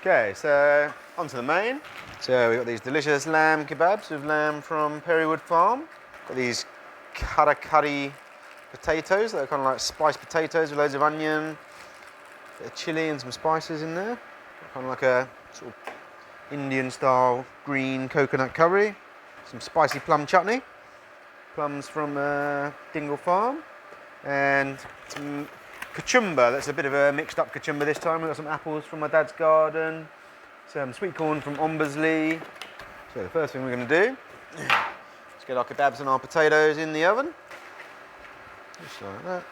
Okay, so on to the main. So we've got these delicious lamb kebabs with lamb from Perrywood Farm. Got these karakari potatoes that are kind of like spiced potatoes with loads of onion, bit of chilli and some spices in there. Kind of like a sort of Indian style green coconut curry. Some spicy plum chutney. Plums from Dingle Farm. And some kachumber. That's a bit of a mixed up kachumber this time. We've got some apples from my dad's garden. Some sweet corn from Ombersley. So the first thing we're going to do is get our kebabs and our potatoes in the oven. Just like that.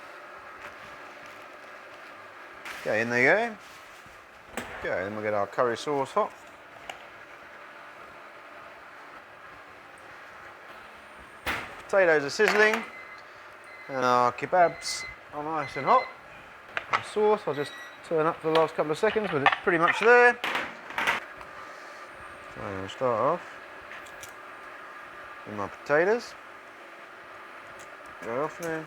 Okay, in they go. Okay, then we'll get our curry sauce hot. Potatoes are sizzling. And our kebabs are nice and hot. The sauce, I'll just turn up for the last couple of seconds, but it's pretty much there. So I'm going to start off with my potatoes. Go off there.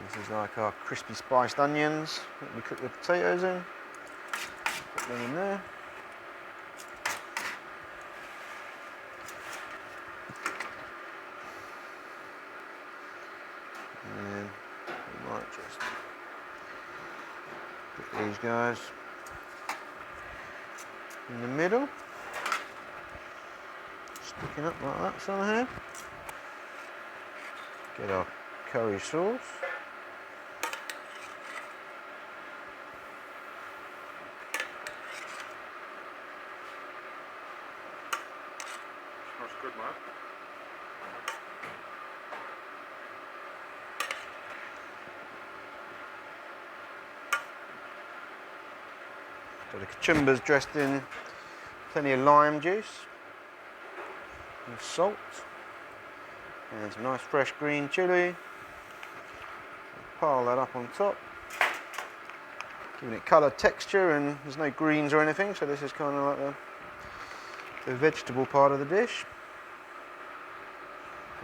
This is like our crispy spiced onions that we cook the potatoes in. Put them in there. And then we might just put these guys in the middle. Sticking up like that somehow. Get our curry sauce. Smells good, man. So the kachumber's dressed in plenty of lime juice and salt and some nice fresh green chilli. Pile that up on top, giving it colour, texture, and there's no greens or anything, so this is kind of like the vegetable part of the dish.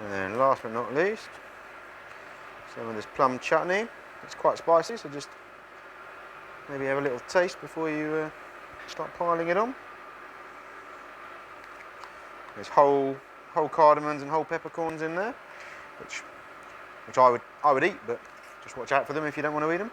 And then last but not least, some of this plum chutney. It's quite spicy, so just maybe have a little taste before you start piling it on. There's whole cardamoms and whole peppercorns in there, which I would eat, but just watch out for them if you don't want to eat them.